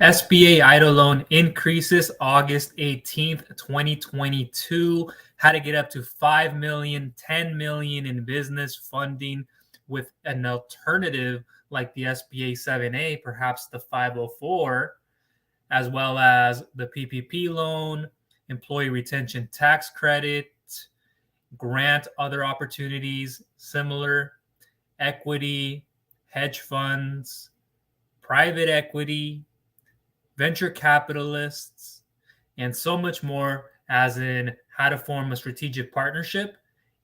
SBA EIDL Loan increases August 18th, 2022. How to get up to 5 million, 10 million in business funding with an alternative like the SBA 7A, perhaps the 504, as well as the PPP loan, employee retention tax credit, grant other opportunities, similar equity, hedge funds, private equity, venture capitalists, and so much more, as in how to form a strategic partnership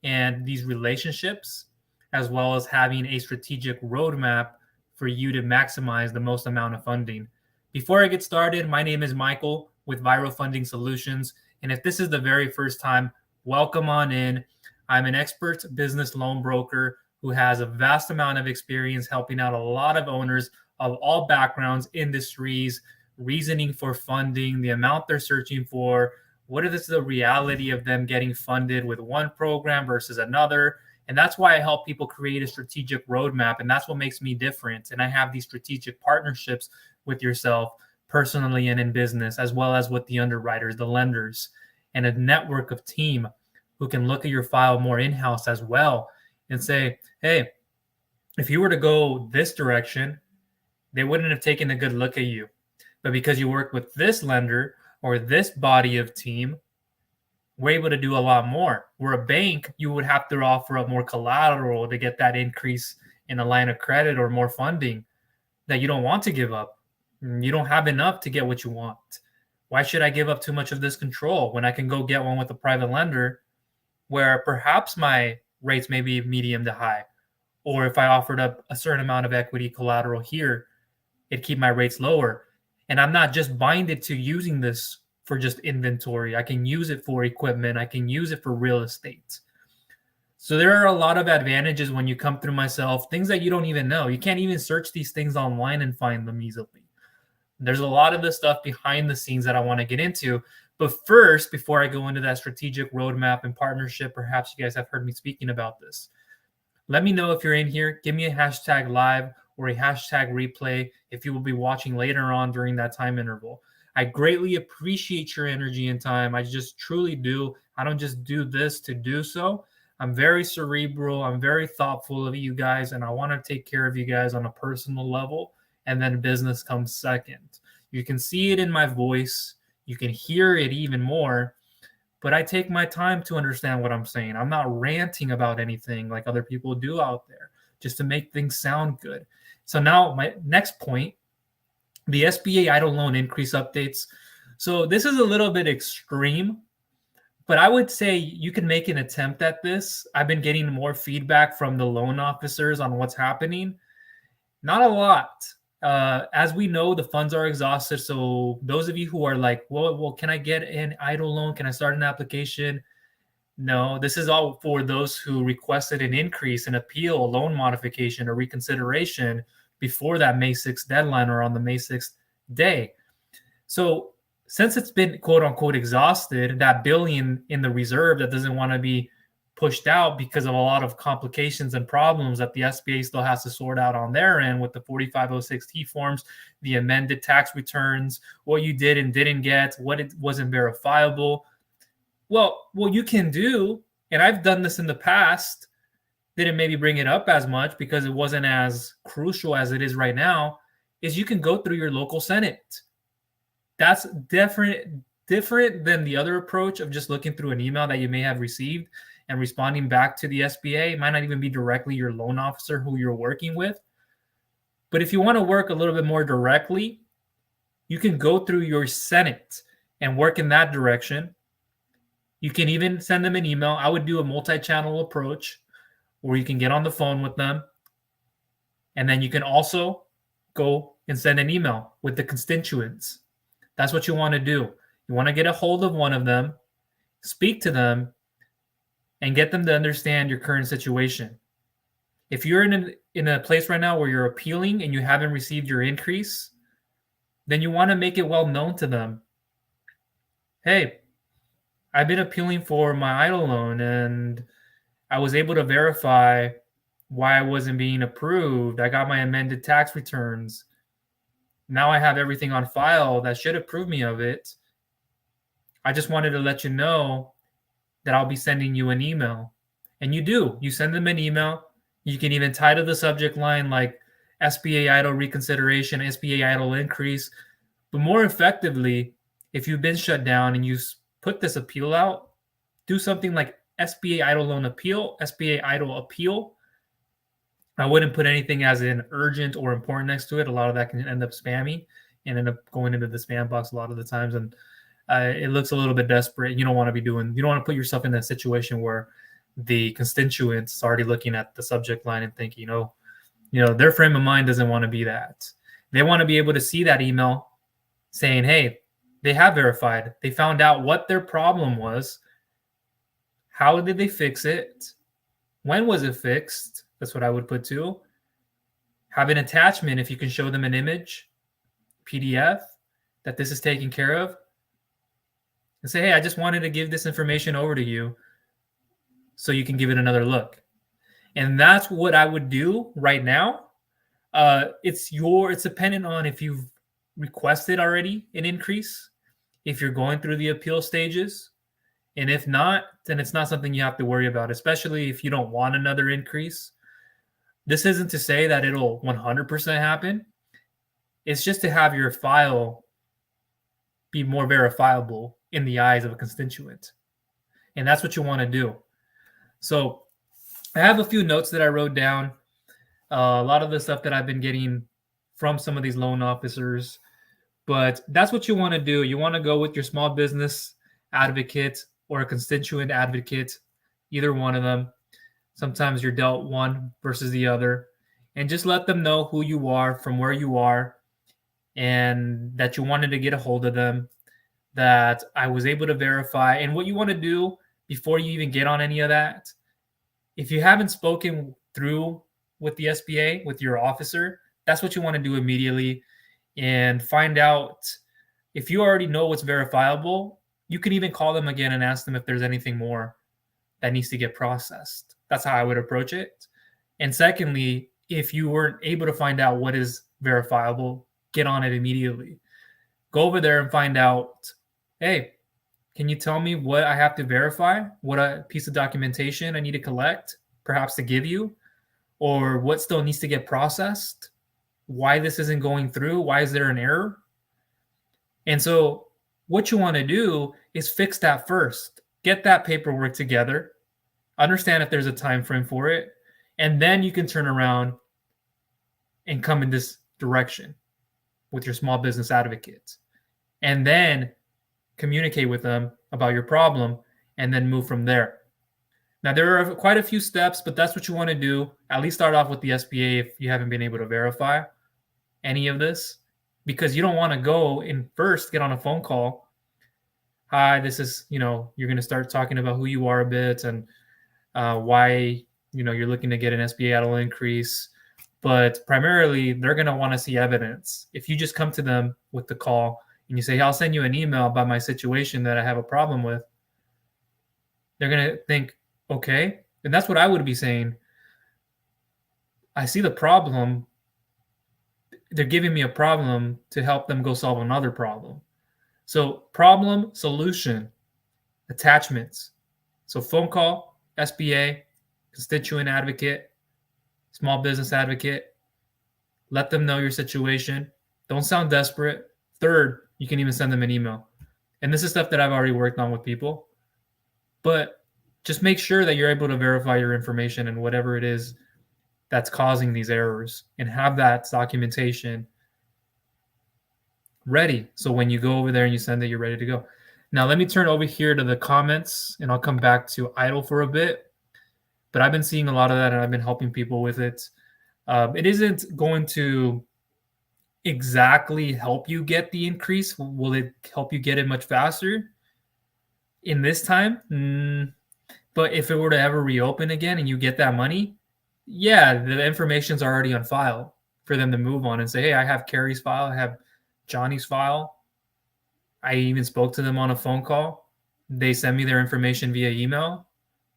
and these relationships, as well as having a strategic roadmap for you to maximize the most amount of funding. Before I get started, my name is Michael with Viral Funding Solutions. And if this is the very first time, welcome on in. I'm an expert business loan broker who has a vast amount of experience helping out a lot of owners of all backgrounds, industries, reasoning for funding, the amount they're searching for, what is the reality of them getting funded with one program versus another. And that's why I help people create a strategic roadmap. And that's what makes me different. And I have these strategic partnerships with yourself personally and in business, as well as with the underwriters, the lenders, and a network of team who can look at your file more in-house as well and say, hey, if you were to go this direction, they wouldn't have taken a good look at you. But because you work with this lender or this body of team, we're able to do a lot more. We're a bank, you would have to offer up more collateral to get that increase in a line of credit or more funding that you don't want to give up. You don't have enough to get what you want. Why should I give up too much of this control when I can go get one with a private lender where perhaps my rates may be medium to high? Or if I offered up a certain amount of equity collateral here, it'd keep my rates lower. And I'm not just binded to using this for just inventory. I can use it for equipment. I can use it for real estate. So there are a lot of advantages when you come through myself, things that you don't even know. You can't even search these things online and find them easily. There's a lot of the stuff behind the scenes that I want to get into. But first, before I go into that strategic roadmap and partnership, perhaps you guys have heard me speaking about this. Let me know if you're in here. Give me a hashtag live or a hashtag replay if you will be watching later on during that time interval. I greatly appreciate your energy and time. I just truly do. I don't just do this to do so. I'm very cerebral. I'm very thoughtful of you guys, and I want to take care of you guys on a personal level, and then business comes second. You can see it in my voice. You can hear it even more, but I take my time to understand what I'm saying. I'm not ranting about anything like other people do out there just to make things sound good. So now my next point, the SBA EIDL Loan increase updates. So this is a little bit extreme, but I would say you can make an attempt at this. I've been getting more feedback from the loan officers on what's happening. Not a lot. As we know, the funds are exhausted. So those of you who are like, well, can I get an EIDL loan? Can I start an application? No, this is all for those who requested an increase, an appeal, a loan modification, or reconsideration before that May 6th deadline or on the May 6th day. So since it's been quote unquote exhausted, that billion in the reserve that doesn't want to be pushed out because of a lot of complications and problems that the SBA still has to sort out on their end with the 4506T forms, the amended tax returns, what you did and didn't get, what it wasn't verifiable. Well, what you can do, and I've done this in the past, didn't maybe bring it up as much because it wasn't as crucial as it is right now, is you can go through your local Senate. That's different than the other approach of just looking through an email that you may have received and responding back to the SBA. It might not even be directly your loan officer who you're working with. But if you want to work a little bit more directly, you can go through your Senate and work in that direction. You can even send them an email. I would do a multi-channel approach where you can get on the phone with them. And then you can also go and send an email with the constituents. That's what you want to do. You want to get a hold of one of them, speak to them, and get them to understand your current situation. If you're in a place right now where you're appealing and you haven't received your increase, then you want to make it well known to them. Hey, I've been appealing for my EIDL loan and I was able to verify why I wasn't being approved. I got my amended tax returns. Now I have everything on file that should approve me of it. I just wanted to let you know that I'll be sending you an email. And you do. You send them an email. You can even title the subject line like SBA EIDL reconsideration, SBA EIDL increase. But more effectively, if you've been shut down and you put this appeal out, do something like SBA EIDL Loan appeal, SBA EIDL appeal. I wouldn't put anything as an urgent or important next to it. A lot of that can end up spammy and end up going into the spam box a lot of the times. And it looks a little bit desperate. You don't want to put yourself in that situation where the constituents already looking at the subject line and thinking, their frame of mind doesn't want to be that. They want to be able to see that email saying, hey, they have verified. They found out what their problem was. How did they fix it? When was it fixed? That's what I would put too. Have an attachment if you can show them an image, PDF, that this is taken care of. And say, hey, I just wanted to give this information over to you so you can give it another look. And that's what I would do right now. It's dependent on if you've requested already an increase, if you're going through the appeal stages. And if not, then it's not something you have to worry about, especially if you don't want another increase. This isn't to say that it'll 100% happen. It's just to have your file be more verifiable in the eyes of a constituent. And that's what you want to do. So I have a few notes that I wrote down. A lot of the stuff that I've been getting from some of these loan officers. But that's what you want to do. You want to go with your small business advocate or a constituent advocate, either one of them. Sometimes you're dealt one versus the other. And just let them know who you are, from where you are, and that you wanted to get a hold of them, that I was able to verify. And what you want to do before you even get on any of that, if you haven't spoken through with the SBA, with your officer, that's what you want to do immediately and find out if you already know what's verifiable. You can even call them again and ask them if there's anything more that needs to get processed. That's how I would approach it. And secondly, if you weren't able to find out what is verifiable, get on it immediately. Go over there and find out, hey, can you tell me what I have to verify? What a piece of documentation I need to collect, perhaps to give you, or what still needs to get processed? Why this isn't going through? Why is there an error? And so what you want to do is fix that first. Get that paperwork together. Understand if there's a time frame for it. And then you can turn around and come in this direction with your small business advocates. And then communicate with them about your problem and then move from there. Now, there are quite a few steps, but that's what you want to do. At least start off with the SBA if you haven't been able to verify any of this, because you don't want to go and first get on a phone call. Hi, this is, you're going to start talking about who you are a bit and why, you're looking to get an SBA EIDL increase. But primarily, they're going to want to see evidence. If you just come to them with the call and you say, hey, I'll send you an email about my situation that I have a problem with, they're going to think, okay. And that's what I would be saying. I see the problem. They're giving me a problem to help them go solve another problem. So problem, solution, attachments. So phone call, SBA, constituent advocate, small business advocate. Let them know your situation. Don't sound desperate. Third, you can even send them an email. And this is stuff that I've already worked on with people. But just make sure that you're able to verify your information and whatever it is that's causing these errors, and have that documentation ready. So when you go over there and you send it, you're ready to go. Now, let me turn over here to the comments and I'll come back to EIDL for a bit. But I've been seeing a lot of that and I've been helping people with it. It isn't going to exactly help you get the increase. Will it help you get it much faster in this time? But if it were to ever reopen again and you get that money, yeah, the information's already on file for them to move on and say, hey, I have Carrie's file, I have Johnny's file. I even spoke to them on a phone call. They send me their information via email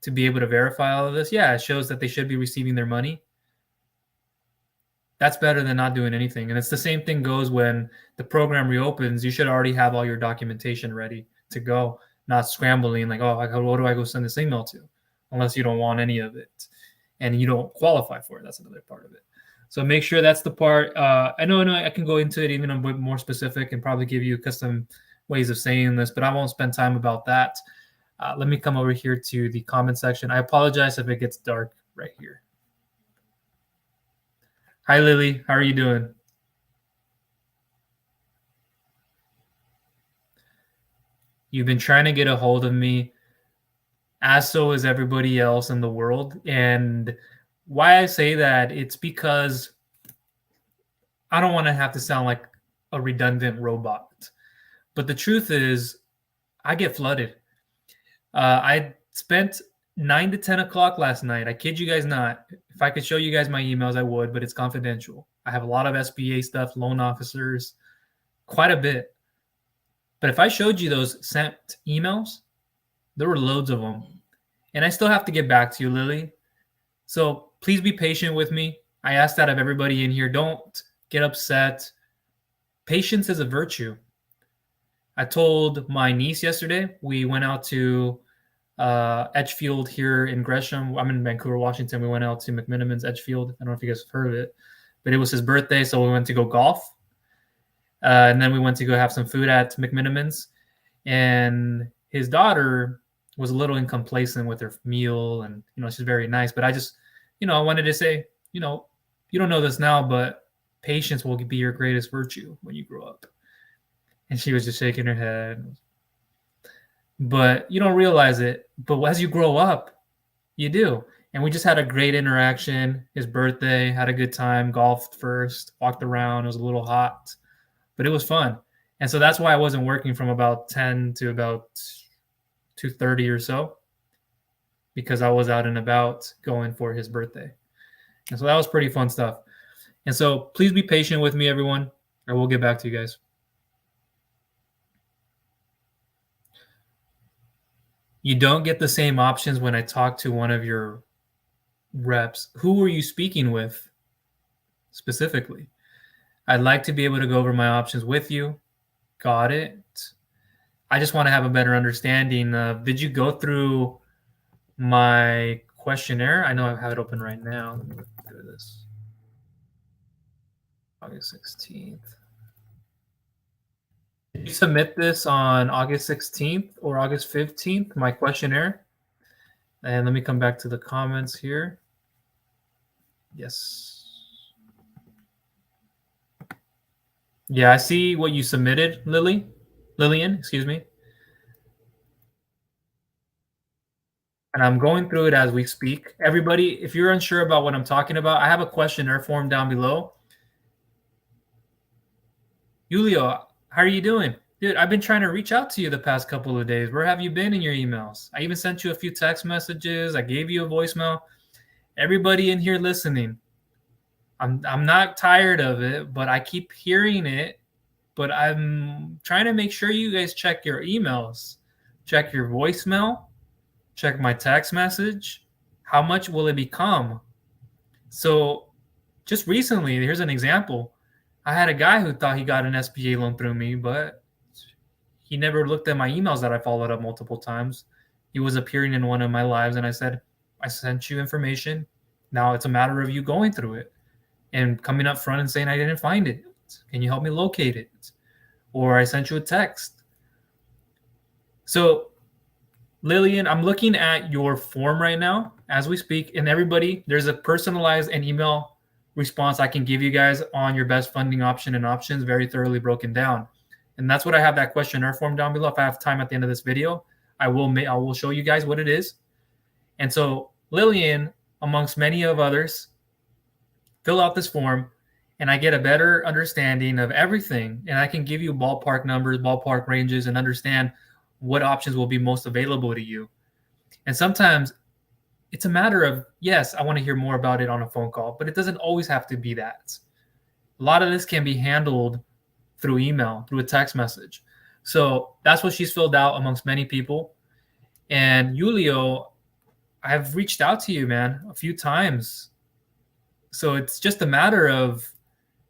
to be able to verify all of this. Yeah, it shows that they should be receiving their money. That's better than not doing anything. And it's the same thing goes when the program reopens. You should already have all your documentation ready to go, not scrambling like, oh, what do I go send this email to? Unless you don't want any of it and you don't qualify for it. That's another part of it. So make sure that's the part. I know I can go into it even a bit more specific and probably give you custom ways of saying this, but I won't spend time about that. Let me come over here to the comment section. I apologize if it gets dark right here. Hi, Lily. How are you doing? You've been trying to get a hold of me, as so is everybody else in the world. And why I say that, it's because I don't want to have to sound like a redundant robot. But the truth is, I get flooded. I spent 9 to 10 o'clock last night. I kid you guys not. If I could show you guys my emails, I would, but it's confidential. I have a lot of SBA stuff, loan officers, quite a bit. But if I showed you those sent emails, there were loads of them. And I still have to get back to you, Lily. So please be patient with me. I ask that of everybody in here. Don't get upset. Patience is a virtue. I told my niece yesterday, we went out to Edgefield here in Gresham. I'm in Vancouver, Washington. We went out to McMiniman's Edgefield. I don't know if you guys have heard of it, but it was his birthday, so we went to go golf. And then we went to go have some food at McMiniman's. And his daughter was a little incomplacent with her meal, and she's very nice. But I just, I wanted to say, you don't know this now, but patience will be your greatest virtue when you grow up. And she was just shaking her head. But you don't realize it. But as you grow up, you do. And we just had a great interaction. His birthday, had a good time, golfed first, walked around. It was a little hot, but it was fun. And so that's why I wasn't working from about 10 to about 2:30 or so, because I was out and about going for his birthday. And so that was pretty fun stuff. And so please be patient with me, everyone, or we'll get back to you guys. You don't get the same options when I talk to one of your reps. Who were you speaking with specifically? I'd like to be able to go over my options with you. Got it. I just want to have a better understanding of, did you go through my questionnaire? I know I have it open right now. Let me look through this. August 16th. Did you submit this on August 16th or August 15th, my questionnaire? And let me come back to the comments here. Yes. Yeah, I see what you submitted, Lillian, excuse me. And I'm going through it as we speak. Everybody, if you're unsure about what I'm talking about, I have a questionnaire form down below. Julio, how are you doing? Dude, I've been trying to reach out to you the past couple of days. Where have you been in your emails? I even sent you a few text messages. I gave you a voicemail. Everybody in here listening, I'm not tired of it, but I keep hearing it. But I'm trying to make sure you guys check your emails, check your voicemail, check my text message. How much will it become? So just recently, here's an example. I had a guy who thought he got an SBA loan through me, but he never looked at my emails that I followed up multiple times. He was appearing in one of my lives, and I said, I sent you information. Now it's a matter of you going through it and coming up front and saying, I didn't find it. Can you help me locate it? Or I sent you a text. So, Lillian, I'm looking at your form right now as we speak, and everybody, there's a personalized and email response I can give you guys on your best funding option and options, very thoroughly broken down. And that's what I have that questionnaire form down below. If I have time at the end of this video, I will show you guys what it is. And so Lillian, amongst many of others, fill out this form, and I get a better understanding of everything. And I can give you ballpark numbers, ballpark ranges, and understand what options will be most available to you. And sometimes it's a matter of, yes, I want to hear more about it on a phone call, but it doesn't always have to be that. A lot of this can be handled through email, through a text message. So that's what she's filled out amongst many people. And Julio, I've reached out to you, man, a few times. So it's just a matter of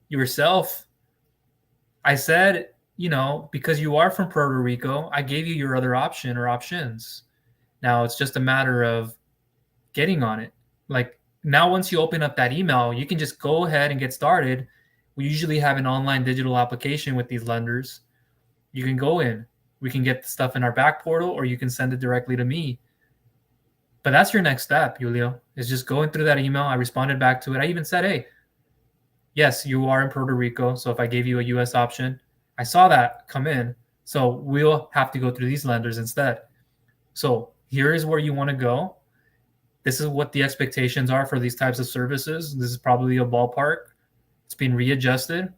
yourself. I said, because you are from Puerto Rico, I gave you your other option or options. Now it's just a matter of getting on it. Like now, once you open up that email, you can just go ahead and get started. We usually have an online digital application with these lenders. You can go in. We can get the stuff in our back portal, or you can send it directly to me. But that's your next step, Julio, is just going through that email. I responded back to it. I even said, hey, yes, you are in Puerto Rico. So if I gave you a US option, I saw that come in. So we'll have to go through these lenders instead. So here is where you want to go. This is what the expectations are for these types of services. This is probably a ballpark. It's been readjusted.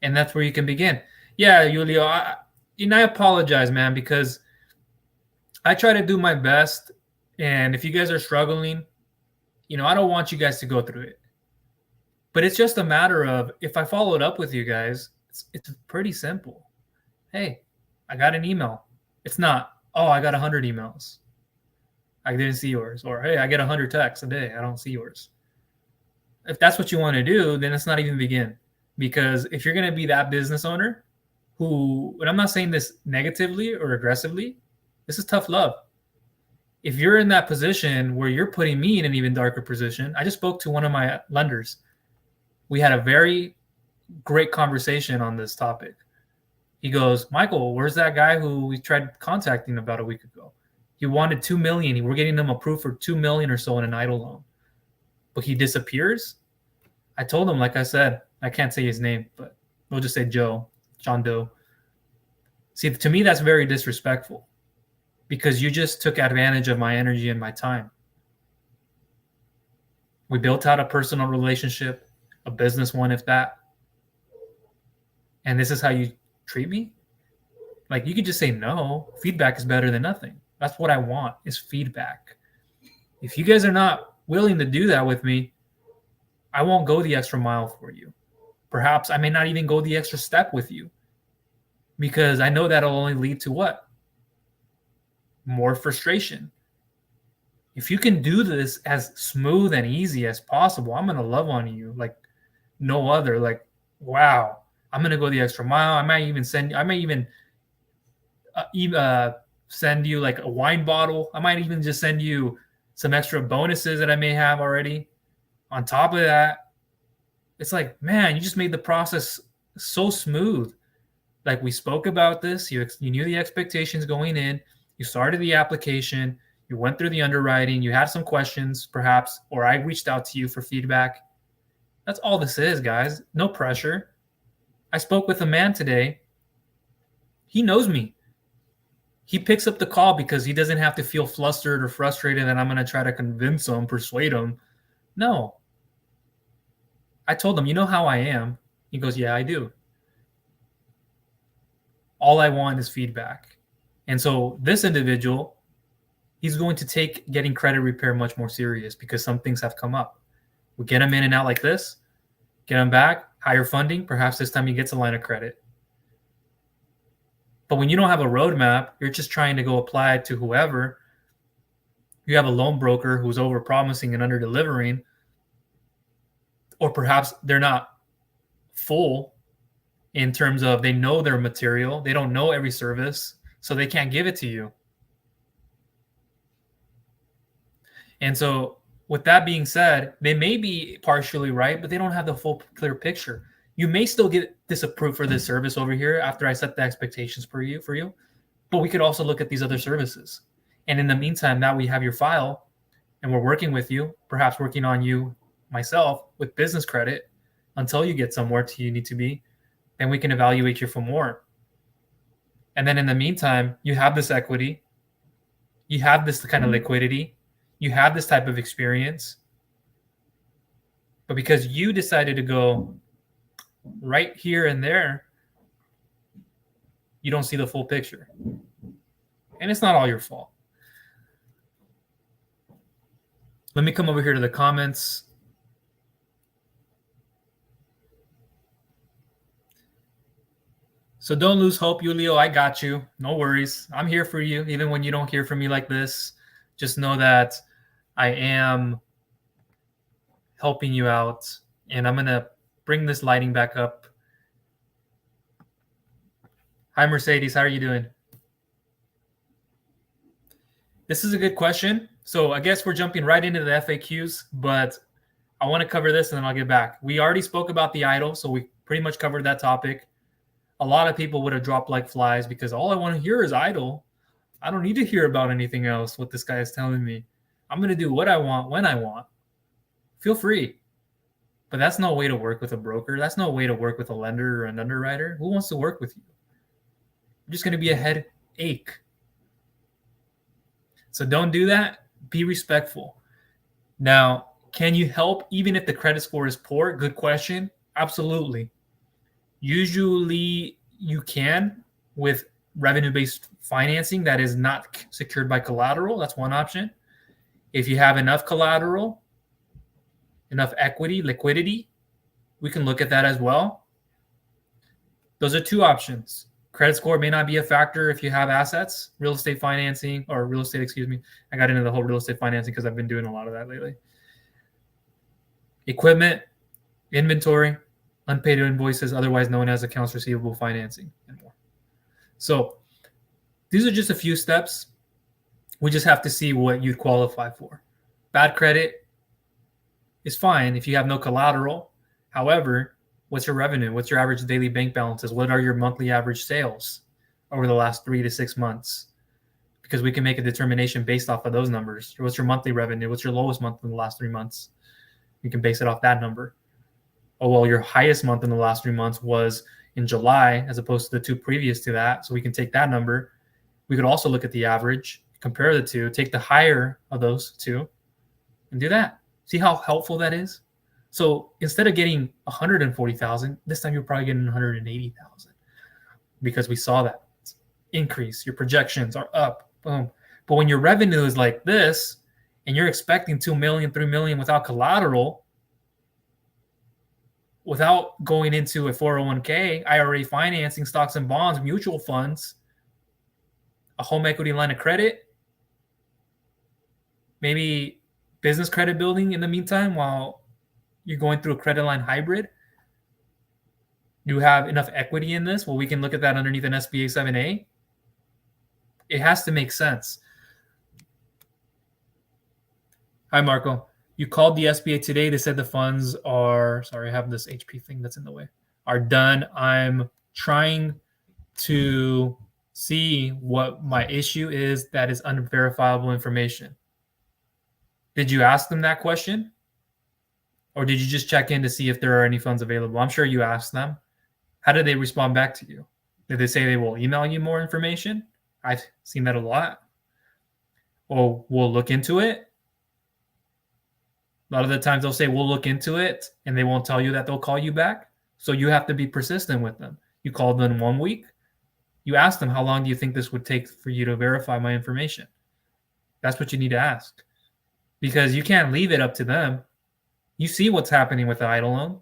And that's where you can begin. Yeah, Julio, I apologize, man, because I try to do my best. And if you guys are struggling, I don't want you guys to go through it. But it's just a matter of, if I followed up with you guys, it's pretty simple. Hey, I got an email. It's not, oh, I got 100 emails. I didn't see yours. Or, hey, I get 100 texts a day. I don't see yours. If that's what you want to do, then let's not even begin. Because if you're going to be that business owner who, and I'm not saying this negatively or aggressively, this is tough love. If you're in that position where you're putting me in an even darker position, I just spoke to one of my lenders. We had a very great conversation on this topic. He goes, Michael, where's that guy who we tried contacting about a week ago? He wanted $2 million. We're getting him approved for $2 million or so in an EIDL loan. But he disappears. I told him, like I said, I can't say his name, but we'll just say John Doe. See, to me, that's very disrespectful because you just took advantage of my energy and my time. We built out a personal relationship, a business one, if that. And this is how you treat me? Like, you could just say no. Feedback is better than nothing. That's what I want, is feedback. If you guys are not willing to do that with me, I won't go the extra mile for you. Perhaps I may not even go the extra step with you because I know that'll only lead to what? More frustration. If you can do this as smooth and easy as possible, I'm going to love on you like no other. Like, wow, I'm going to go the extra mile. I might even send you like a wine bottle. I might even just send you some extra bonuses that I may have already. On top of that, it's like, man, you just made the process so smooth. Like, we spoke about this. You knew the expectations going in. You started the application. You went through the underwriting. You had some questions, perhaps, or I reached out to you for feedback. That's all this is, guys. No pressure. I spoke with a man today. He knows me. He picks up the call because he doesn't have to feel flustered or frustrated that I'm going to try to convince him, persuade him. No. I told him, you know how I am? He goes, yeah, I do. All I want is feedback. And so this individual, he's going to take getting credit repair much more serious because some things have come up. We get him in and out like this, get him back, higher funding. Perhaps this time he gets a line of credit. But when you don't have a roadmap, you're just trying to go apply it to whoever. You have a loan broker who's over-promising and under-delivering, or perhaps they're not full in terms of they know their material. They don't know every service, so they can't give it to you. And so with that being said, they may be partially right, but they don't have the full clear picture. You may still get disapproved for this service over here after I set the expectations for you, but we could also look at these other services. And in the meantime, now we have your file and we're working with you, perhaps working on you, myself, with business credit until you get somewhere to you need to be. Then we can evaluate you for more. And then in the meantime, you have this equity, you have this kind of liquidity, you have this type of experience. But because you decided to go right here and there, you don't see the full picture. And it's not all your fault. Let me come over here to the comments. So don't lose hope, Julio. I got you. No worries. I'm here for you. Even when you don't hear from me like this, just know that I am helping you out. And I'm going to bring this lighting back up. Hi, Mercedes. How are you doing? This is a good question. So I guess we're jumping right into the FAQs, but I want to cover this and then I'll get back. We already spoke about the EIDL, so we pretty much covered that topic. A lot of people would have dropped like flies because all I want to hear is EIDL. I don't need to hear about anything else, what this guy is telling me. I'm going to do what I want when I want. Feel free. But that's no way to work with a broker. That's no way to work with a lender or an underwriter. Who wants to work with you? You're just going to be a headache. So don't do that. Be respectful. Now, can you help even if the credit score is poor? Good question. Absolutely. Usually you can with revenue-based financing that is not secured by collateral. That's one option. If you have enough collateral, enough equity, liquidity, we can look at that as well. Those are two options. Credit score may not be a factor if you have assets, real estate financing, or real estate, excuse me. I got into the whole real estate financing because I've been doing a lot of that lately. Equipment, inventory, unpaid invoices, otherwise known as accounts receivable financing, and more. So these are just a few steps. We just have to see what you'd qualify for. Bad credit is fine if you have no collateral. However, what's your revenue? What's your average daily bank balances? What are your monthly average sales over the last 3 to 6 months? Because we can make a determination based off of those numbers. What's your monthly revenue? What's your lowest month in the last 3 months? You can base it off that number. Oh, well, your highest month in the last 3 months was in July as opposed to the 2 previous to that. So we can take that number. We could also look at the average, compare the two, take the higher of those two, and do that. See how helpful that is? So instead of getting 140,000, this time you're probably getting 180,000 because we saw that increase. Your projections are up. Boom. But when your revenue is like this and you're expecting 2 million, 3 million without collateral, without going into a 401k, IRA financing, stocks and bonds, mutual funds, a home equity line of credit, maybe business credit building in the meantime while you're going through a credit line hybrid. You have enough equity in this? Well, we can look at that underneath an SBA 7A. It has to make sense. Hi, Marco. You called the SBA today. They said the funds are, sorry, I have this HP thing that's in the way, are done. I'm trying to see what my issue is that is unverifiable information. Did you ask them that question? Or did you just check in to see if there are any funds available? I'm sure you asked them. How did they respond back to you? Did they say they will email you more information? I've seen that a lot. Or we'll look into it. A lot of the times they'll say, we'll look into it, and they won't tell you that they'll call you back. So you have to be persistent with them. You called them 1 week. You ask them, how long do you think this would take for you to verify my information? That's what you need to ask. Because you can't leave it up to them. You see what's happening with the EIDL loan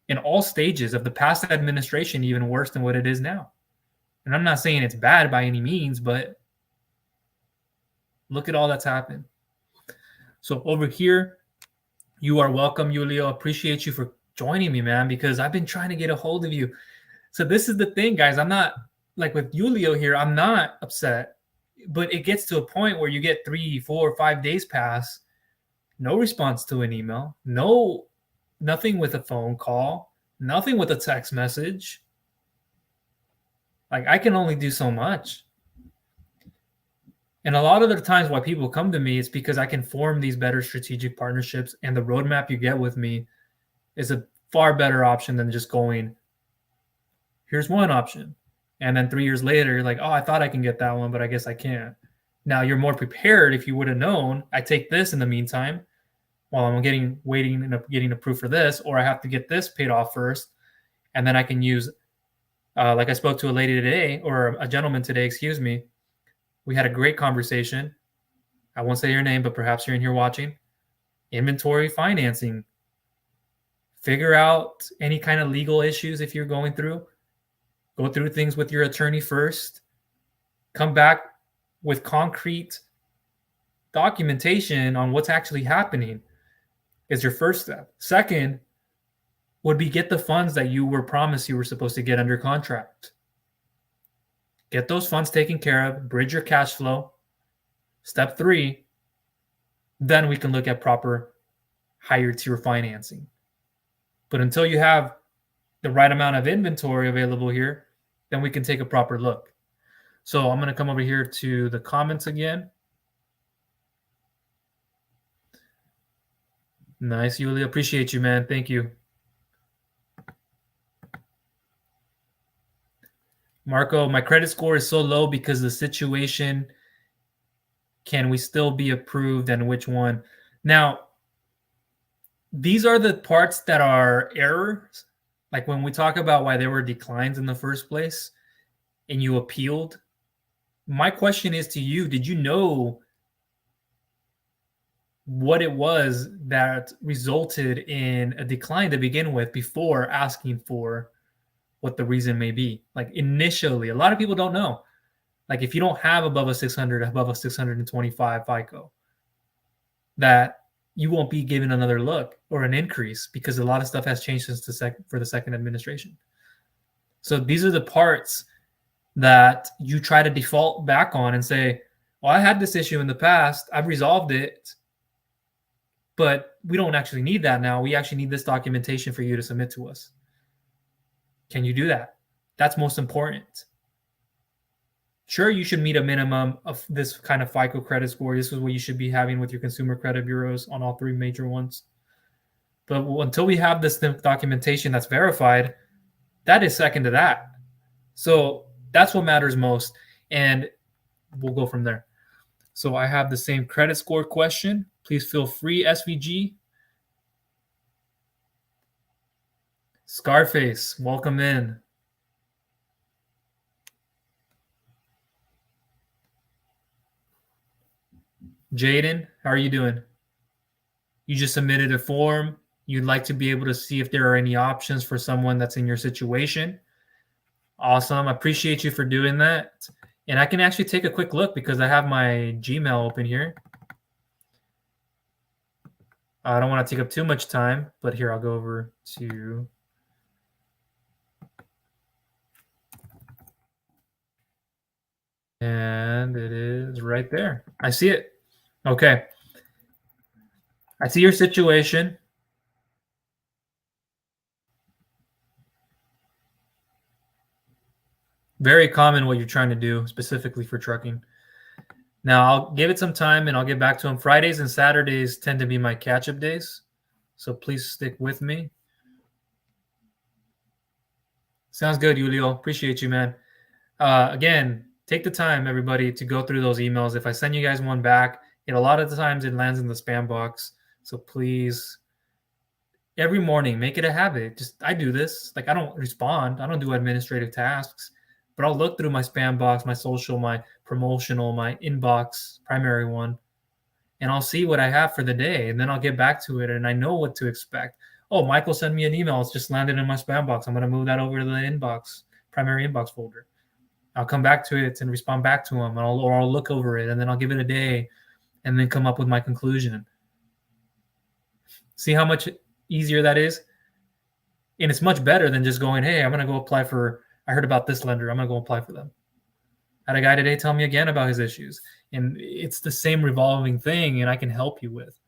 in all stages of the past administration, even worse than what it is now. And I'm not saying it's bad by any means, but look at all that's happened. So over here, you are welcome, Julio. Appreciate you for joining me, man, because I've been trying to get a hold of you. So this is the thing, guys. I'm not, like with Julio here, I'm not upset. But it gets to a point where you get 3, 4, 5 days pass, no response to an email, nothing with a phone call, nothing with a text message. Like, I can only do so much. And a lot of the times why people come to me is because I can form these better strategic partnerships, and the roadmap you get with me is a far better option than just going, here's one option. And then 3 years later, you're like, oh, I thought I can get that one, but I guess I can't. Now you're more prepared if you would have known, I take this in the meantime while I'm waiting and getting approved for this, or I have to get this paid off first. And then I can use, like I spoke to a lady today, or a gentleman today, excuse me. We had a great conversation. I won't say your name, but perhaps you're in here watching. Inventory financing. Figure out any kind of legal issues if you're going through. Go through things with your attorney first. Come back with concrete documentation on what's actually happening. is your first step. Second would be get the funds that you were promised you were supposed to get under contract. Get those funds taken care of, bridge your cash flow. Step 3, then we can look at proper higher tier financing. But until you have the right amount of inventory available here, then we can take a proper look. So I'm going to come over here to the comments again. Nice, Yulia. Appreciate you, man. Thank you. Marco, my credit score is so low because of the situation. Can we still be approved, and which one? Now, these are the parts that are errors. Like when we talk about why there were declines in the first place and you appealed, my question is to you, did you know what it was that resulted in a decline to begin with before asking for what the reason may be? Like initially, a lot of people don't know. Like if you don't have above a 600, above a 625 FICO, that you won't be given another look or an increase because a lot of stuff has changed since for the second administration. So these are the parts that you try to default back on and say, well, I had this issue in the past. I've resolved it, but we don't actually need that now. We actually need this documentation for you to submit to us. Can you do that? That's most important. Sure, you should meet a minimum of this kind of FICO credit score. This is what you should be having with your consumer credit bureaus on all 3 major ones. But until we have this documentation that's verified, that is second to that. So that's what matters most. And we'll go from there. So I have the same credit score question. Please feel free, SVG. Scarface, welcome in. Jaden, how are you doing? You just submitted a form. You'd like to be able to see if there are any options for someone that's in your situation. Awesome. I appreciate you for doing that. And I can actually take a quick look because I have my Gmail open here. I don't want to take up too much time, but here I'll go over to... And it is right there. I see it. Okay. I see your situation. Very common what you're trying to do, specifically for trucking. Now, I'll give it some time and I'll get back to them. Fridays and Saturdays tend to be my catch-up days, so please stick with me. Sounds good, Julio. Appreciate you, man. Again, take the time, everybody, to go through those emails. If I send you guys one back, a lot of the times it lands in the spam box. So please, every morning, make it a habit. I do this. Like I don't respond. I don't do administrative tasks, but I'll look through my spam box, my social, my promotional, my inbox, primary one, and I'll see what I have for the day. And then I'll get back to it and I know what to expect. Oh, Michael sent me an email. It's just landed in my spam box. I'm going to move that over to the inbox, primary inbox folder. I'll come back to it and respond back to him, or I'll look over it and then I'll give it a day and then come up with my conclusion. See how much easier that is? And it's much better than just going, hey, I'm going to go apply for, I heard about this lender. I'm going to go apply for them. I had a guy today tell me again about his issues. And it's the same revolving thing, and I can help you with.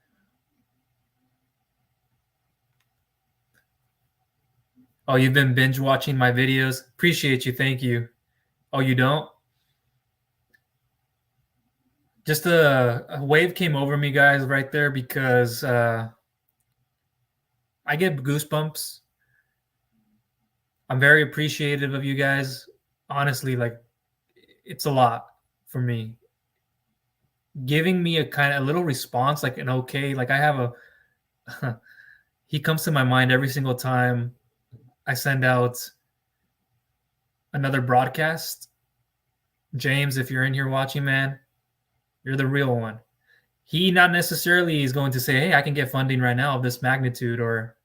Oh, you've been binge watching my videos. Appreciate you. Thank you. Oh, you don't? Just a wave came over me, guys, right there because I get goosebumps. I'm very appreciative of you guys. Honestly, like it's a lot for me. Giving me a little response, like an okay, like I have he comes to my mind every single time I send out another broadcast. James, if you're in here watching, man, you're the real one. He not necessarily is going to say, hey, I can get funding right now of this magnitude, or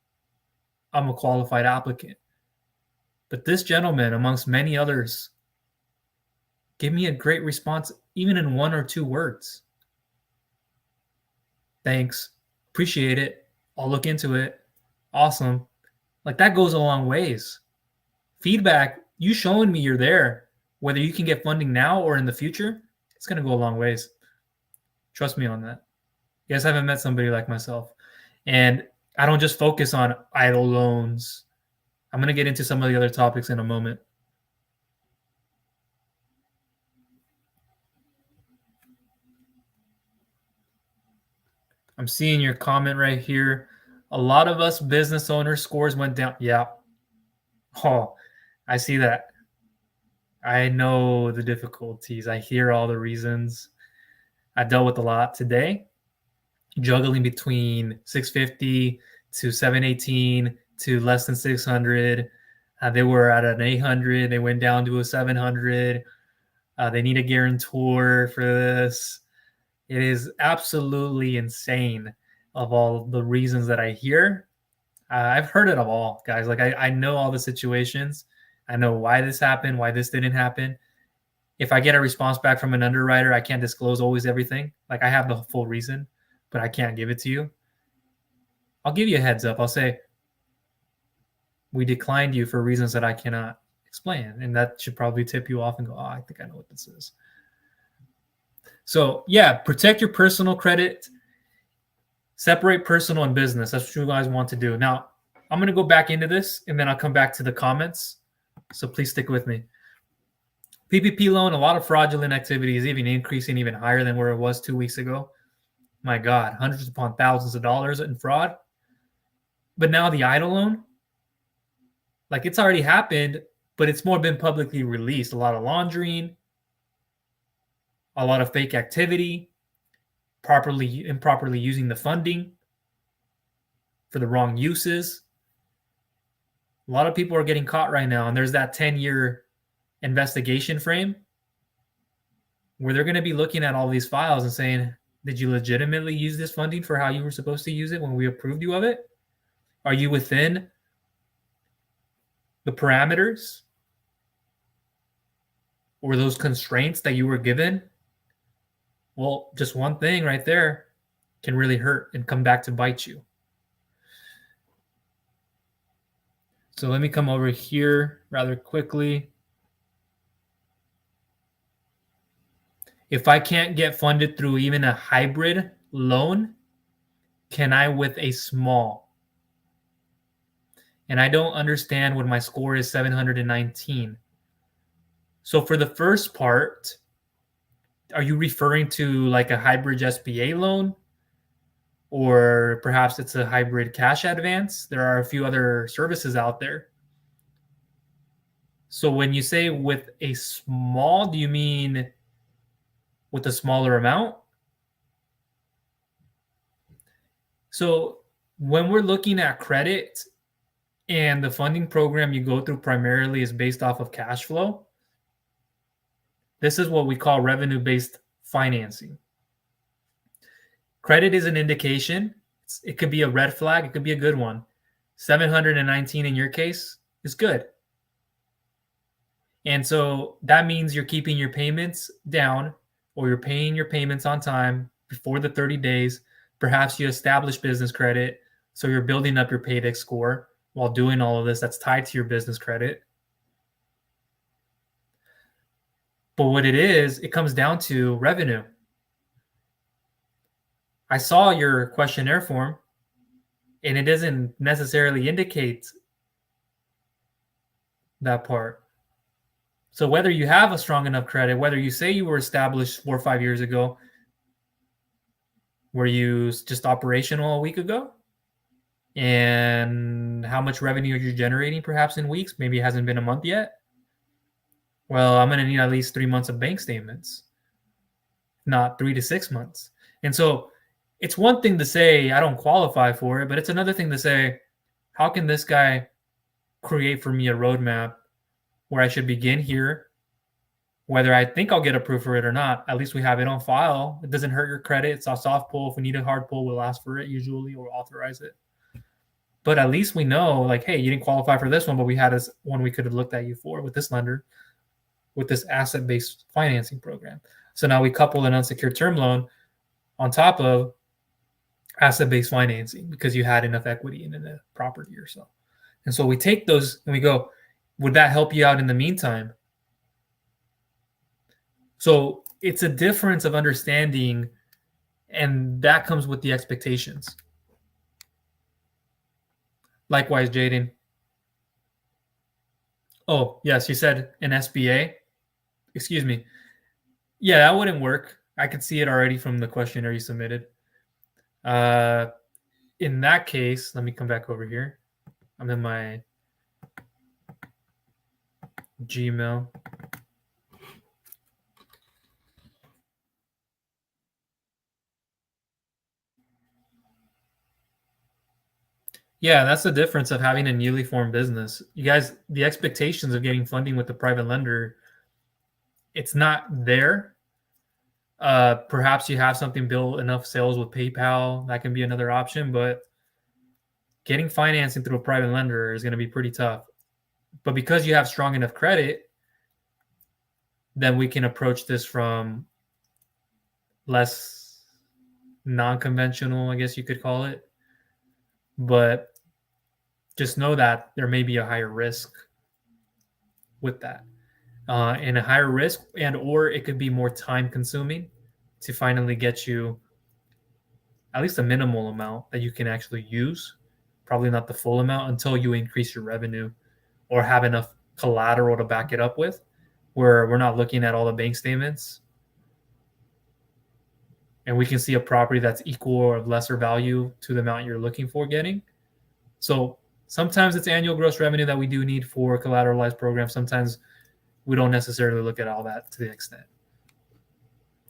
I'm a qualified applicant. But this gentleman, amongst many others, gave me a great response, even in 1 or 2 words. Thanks. Appreciate it. I'll look into it. Awesome. Like that goes a long ways. Feedback, you showing me you're there, whether you can get funding now or in the future, it's going to go a long ways. Trust me on that. You guys haven't met somebody like myself. And I don't just focus on EIDL loans. I'm going to get into some of the other topics in a moment. I'm seeing your comment right here. A lot of us business owners scores went down. Yeah. Oh, I see that. I know the difficulties. I hear all the reasons. I dealt with a lot today, juggling between 650 to 718 to less than 600. They were at an 800. They went down to a 700. They need a guarantor for this. It is absolutely insane of all the reasons that I hear. I've heard it of all, guys. Like I know all the situations. I know why this happened, why this didn't happen. If I get a response back from an underwriter, I can't disclose always everything. Like I have the full reason, but I can't give it to you. I'll give you a heads up. I'll say, we declined you for reasons that I cannot explain. And that should probably tip you off and go, oh, I think I know what this is. So yeah, protect your personal credit. Separate personal and business. That's what you guys want to do. Now, I'm going to go back into this, and then I'll come back to the comments. So please stick with me. PPP loan, a lot of fraudulent activity is even increasing even higher than where it was 2 weeks ago. My God, hundreds upon thousands of dollars in fraud. But now the EIDL loan, like it's already happened, but it's more been publicly released. A lot of laundering, a lot of fake activity, improperly using the funding for the wrong uses. A lot of people are getting caught right now, and there's that 10-year investigation frame where they're going to be looking at all these files and saying, did you legitimately use this funding for how you were supposed to use it when we approved you of it? Are you within the parameters or those constraints that you were given? Well, just one thing right there can really hurt and come back to bite you. So let me come over here rather quickly. If I can't get funded through even a hybrid loan, can I with a small? And I don't understand when my score is 719. So for the first part, are you referring to like a hybrid SBA loan? Or perhaps it's a hybrid cash advance? There are a few other services out there. So when you say with a small, do you mean with a smaller amount? So when we're looking at credit and the funding program you go through primarily is based off of cash flow, this is what we call revenue-based financing. Credit is an indication. It could be a red flag. It could be a good one. 719 in your case is good. And so that means you're keeping your payments down, or you're paying your payments on time before the 30 days. Perhaps you establish business credit, so you're building up your paydex score while doing all of this. That's tied to your business credit. But what it is, it comes down to revenue. I saw your questionnaire form, and it doesn't necessarily indicate that part. So whether you have a strong enough credit, whether you say you were established 4 or 5 years ago, were you just operational a week ago? And how much revenue are you generating perhaps in weeks? Maybe it hasn't been a month yet. Well, I'm going to need at least 3 months of bank statements, not 3 to 6 months. And so it's one thing to say, I don't qualify for it, but it's another thing to say, how can this guy create for me a roadmap where I should begin here, whether I think I'll get approved for it or not? At least we have it on file. It doesn't hurt your credit. It's a soft pull. If we need a hard pull, we'll ask for it usually or authorize it. But at least we know, like, hey, you didn't qualify for this one, but we had this one we could have looked at you for with this lender, with this asset-based financing program. So now we couple an unsecured term loan on top of asset-based financing because you had enough equity in a property or so. And so we take those and we go, would that help you out in the meantime? So it's a difference of understanding, and that comes with the expectations. Likewise, Jaden. Oh, yes, you said an SBA. Excuse me. Yeah, that wouldn't work. I could see it already from the questionnaire you submitted. In that case, let me come back over here. I'm in my Gmail. Yeah, that's the difference of having a newly formed business. You guys, the expectations of getting funding with the private lender, it's not there. Perhaps you have something built enough sales with PayPal. That can be another option, but getting financing through a private lender is going to be pretty tough. But because you have strong enough credit, then we can approach this from less non-conventional, I guess you could call it. But just know that there may be a higher risk with that. And a higher risk, and or it could be more time consuming to finally get you at least a minimal amount that you can actually use, probably not the full amount, until you increase your revenue or have enough collateral to back it up with, where we're not looking at all the bank statements and we can see a property that's equal or of lesser value to the amount you're looking for getting. So sometimes it's annual gross revenue that we do need for collateralized programs. Sometimes we don't necessarily look at all that to the extent.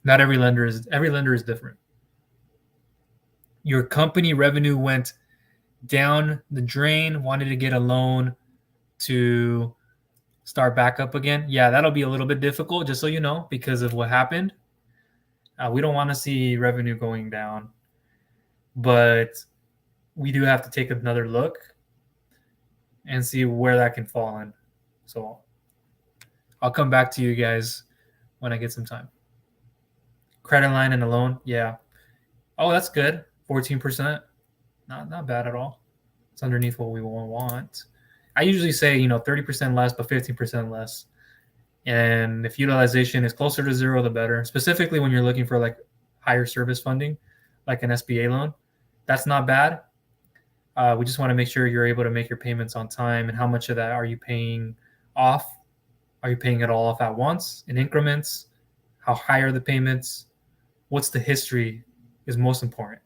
Not every lender is different. Your company revenue went down the drain, wanted to get a loan to start back up again. Yeah, that'll be a little bit difficult, just so you know, because of what happened. We don't want to see revenue going down, but we do have to take another look and see where that can fall in. So I'll come back to you guys when I get some time. Credit line and a loan, yeah. Oh, that's good. 14%. Not bad at all. It's underneath what we want. I usually say, 30% less, but 15% less. And if utilization is closer to zero, the better. Specifically when you're looking for like higher service funding, like an SBA loan, that's not bad. We just want to make sure you're able to make your payments on time. And how much of that are you paying off? Are you paying it all off at once in increments? How high are the payments? What's the history is most important,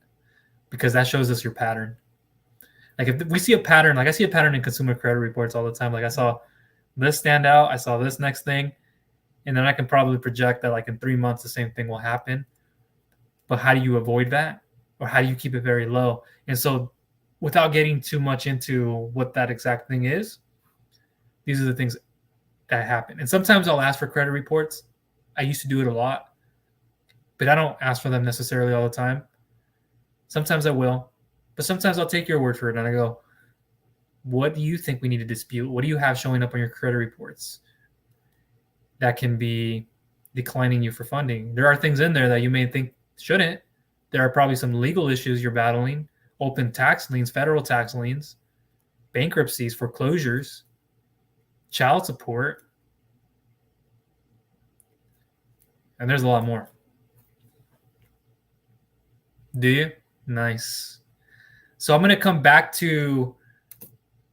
because that shows us your pattern. Like if we see a pattern, like I see a pattern in consumer credit reports all the time. Like I saw this stand out, I saw this next thing, and then I can probably project that like in 3 months the same thing will happen. But how do you avoid that? Or how do you keep it very low? And so without getting too much into what that exact thing is, these are the things that happen. And sometimes I'll ask for credit reports. I used to do it a lot, but I don't ask for them necessarily all the time. Sometimes I will, but sometimes I'll take your word for it and I go, what do you think we need to dispute? What do you have showing up on your credit reports that can be declining you for funding? There are things in there that you may think shouldn't. There are probably some legal issues you're battling, open tax liens, federal tax liens, bankruptcies, foreclosures, child support, and there's a lot more. Do you? Nice. So I'm going to come back to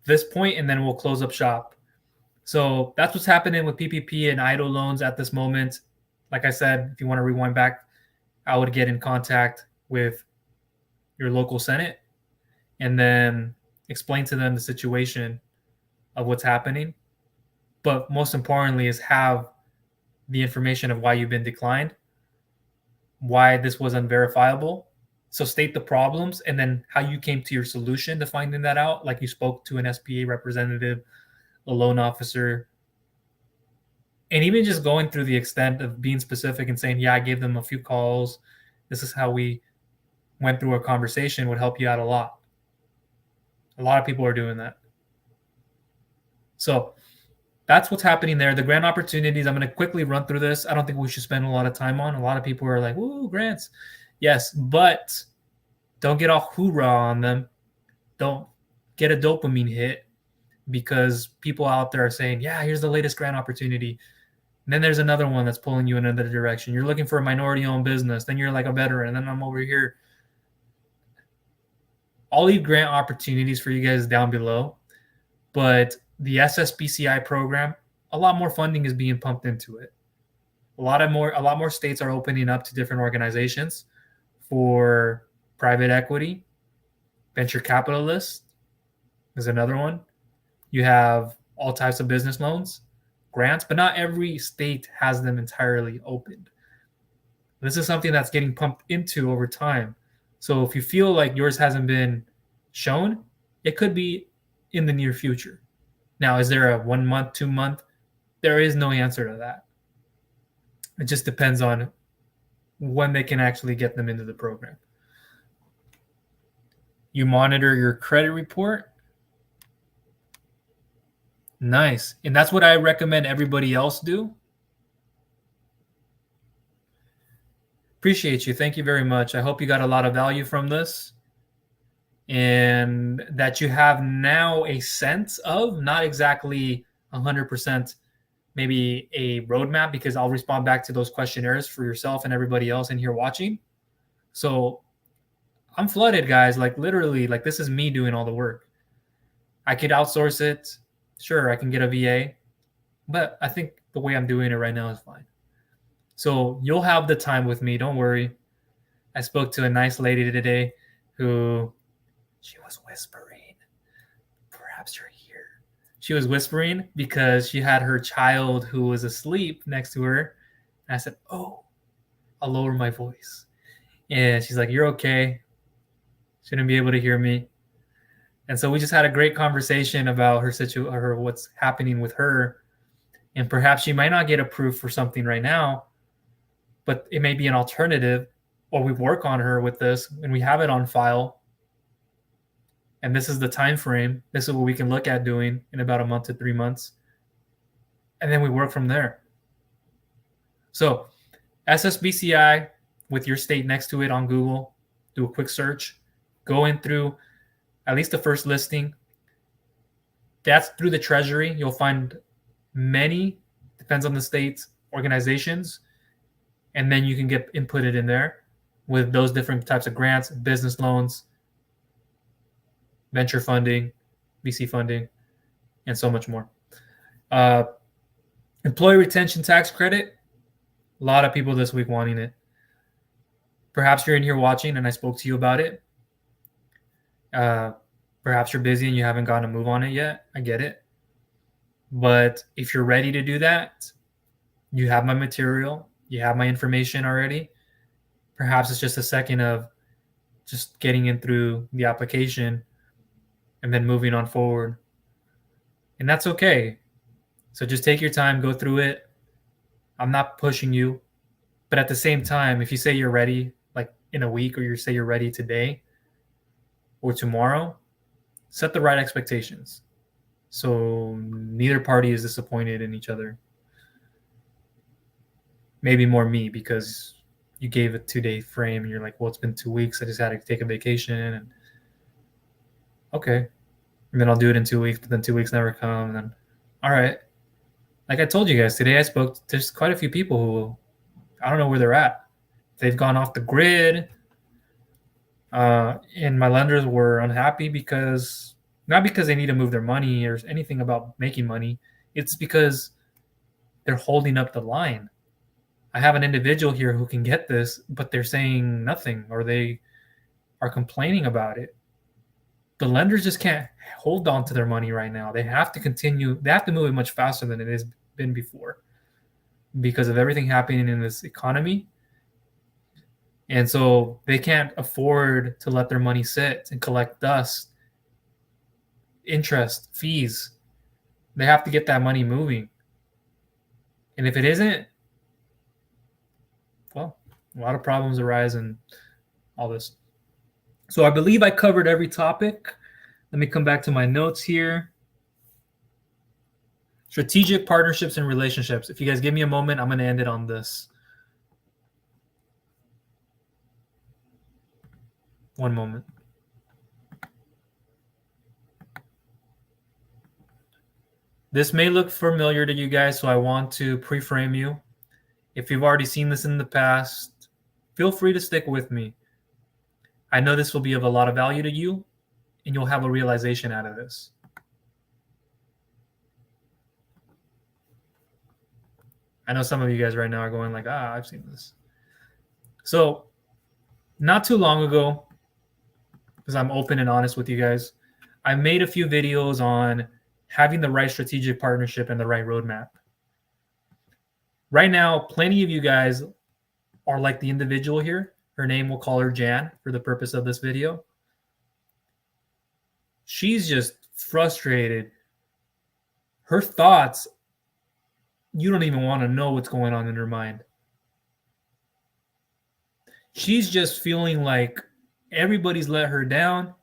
this point and then we'll close up shop. So that's what's happening with PPP and EIDL loans at this moment. Like I said, if you want to rewind back, I would get in contact with your local Senate and then explain to them the situation of what's happening. But most importantly is have the information of why you've been declined, why this was unverifiable. So state the problems and then how you came to your solution to finding that out. Like you spoke to an SBA representative, a loan officer, and even just going through the extent of being specific and saying, yeah, I gave them a few calls. This is how we went through a conversation would help you out a lot. A lot of people are doing that. So that's what's happening there. The grant opportunities, I'm going to quickly run through this. I don't think we should spend a lot of time on. A lot of people are like, woo, grants. Yes, but Don't get all hoorah on them. Don't get a dopamine hit because people out there are saying, yeah, here's the latest grant opportunity. And then there's another one that's pulling you in another direction. You're looking for a minority-owned business. Then you're like a veteran. And then I'm over here. I'll leave grant opportunities for you guys down below. But the SSBCI program, a lot more funding is being pumped into it. A lot more states are opening up to different organizations for private equity. Venture capitalists is another one. You have all types of business loans, grants, but not every state has them entirely opened. This is something that's getting pumped into over time. So if you feel like yours hasn't been shown, it could be in the near future. Now, is there a 1 month, 2 month? There is no answer to that. It just depends on when they can actually get them into the program. You monitor your credit report. Nice. And that's what I recommend everybody else do. Appreciate you. Thank you very much. I hope you got a lot of value from this and that you have now a sense of, not exactly 100%, maybe a roadmap, because I'll respond back to those questionnaires for yourself and everybody else in here watching. So I'm flooded, guys. Like literally, like this is me doing all the work. I could outsource it. Sure, I can get a VA, but I think the way I'm doing it right now is fine. So you'll have the time with me. Don't worry. I spoke to a nice lady today who, she was whispering. Perhaps you're here. She was whispering because she had her child who was asleep next to her. And I said, oh, I'll lower my voice. And she's like, you're okay. Shouldn't be able to hear me. And so we just had a great conversation about her situation, or what's happening with her. And perhaps she might not get approved for something right now, but it may be an alternative, or we work on her with this and we have it on file. And this is the time frame. This is what we can look at doing in about a month to 3 months. And then we work from there. So SSBCI with your state next to it on Google, do a quick search, go in through at least the first listing. That's through the Treasury. You'll find many, depends on the state, organizations, and then you can get inputted in there with those different types of grants, business loans, venture funding, VC funding, and so much more. Employee retention tax credit, a lot of people this week wanting it. Perhaps you're in here watching and I spoke to you about it. Perhaps you're busy and you haven't gotten a move on it yet. I get it. But if you're ready to do that, you have my material, you have my information already. Perhaps it's just a second of just getting in through the application and then moving on forward. And that's okay. So just take your time, go through it. I'm not pushing you. But at the same time, if you say you're ready, like in a week, or you say you're ready today or tomorrow, set the right expectations. So neither party is disappointed in each other. Maybe more me, because you gave a 2-day frame and you're like, well, it's been 2 weeks. I just had to take a vacation. And okay. And then I'll do it in 2 weeks, but then 2 weeks never come. And then, all right. Like I told you guys, today I spoke, there's quite a few people who, I don't know where they're at. They've gone off the grid. And my lenders were unhappy because, not because they need to move their money or anything about making money. It's because they're holding up the line. I have an individual here who can get this, but they're saying nothing, or they are complaining about it. The lenders just can't hold on to their money right now. They have to continue. They have to move it much faster than it has been before because of everything happening in this economy. And so they can't afford to let their money sit and collect dust, interest, fees. They have to get that money moving. And if it isn't, well, a lot of problems arise in all this. So I believe I covered every topic. Let me come back to my notes here. Strategic partnerships and relationships. If you guys give me a moment, I'm going to end it on this. One moment. This may look familiar to you guys, so I want to pre-frame you. If you've already seen this in the past, feel free to stick with me. I know this will be of a lot of value to you, and you'll have a realization out of this. I know some of you guys right now are going like, I've seen this. So not too long ago, because I'm open and honest with you guys, I made a few videos on having the right strategic partnership and the right roadmap. Right now, plenty of you guys are like the individual here. Her name, we'll call her Jan for the purpose of this video. She's just frustrated. Her thoughts, you don't even want to know what's going on in her mind. She's just feeling like everybody's let her down.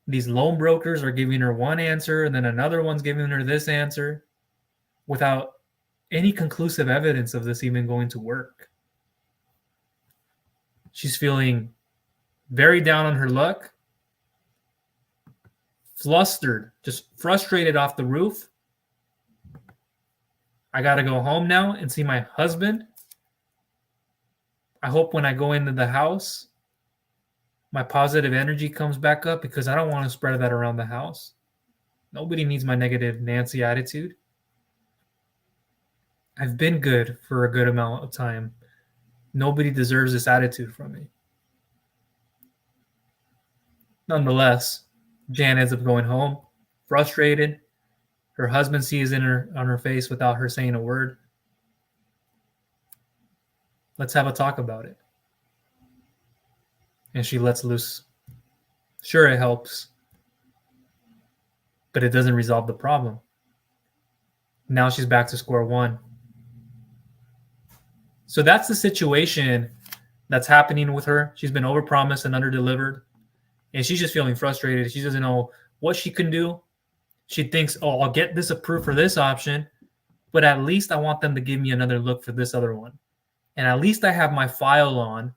These loan brokers are giving her one answer, and then another one's giving her this answer without any conclusive evidence of this even going to work. She's feeling very down on her luck, flustered, just frustrated off the roof. I got to go home now and see my husband. I hope when I go into the house, my positive energy comes back up, because I don't want to spread that around the house. Nobody needs my negative Nancy attitude. I've been good for a good amount of time. Nobody deserves this attitude from me. Nonetheless, Jan ends up going home, frustrated. Her husband sees on her face without her saying a word. Let's have a talk about it. And she lets loose. Sure, it helps, but it doesn't resolve the problem. Now she's back to square one. So that's the situation that's happening with her. She's been overpromised and underdelivered, and she's just feeling frustrated. She doesn't know what she can do. She thinks, I'll get this approved for this option, but at least I want them to give me another look for this other one. And at least I have my file on.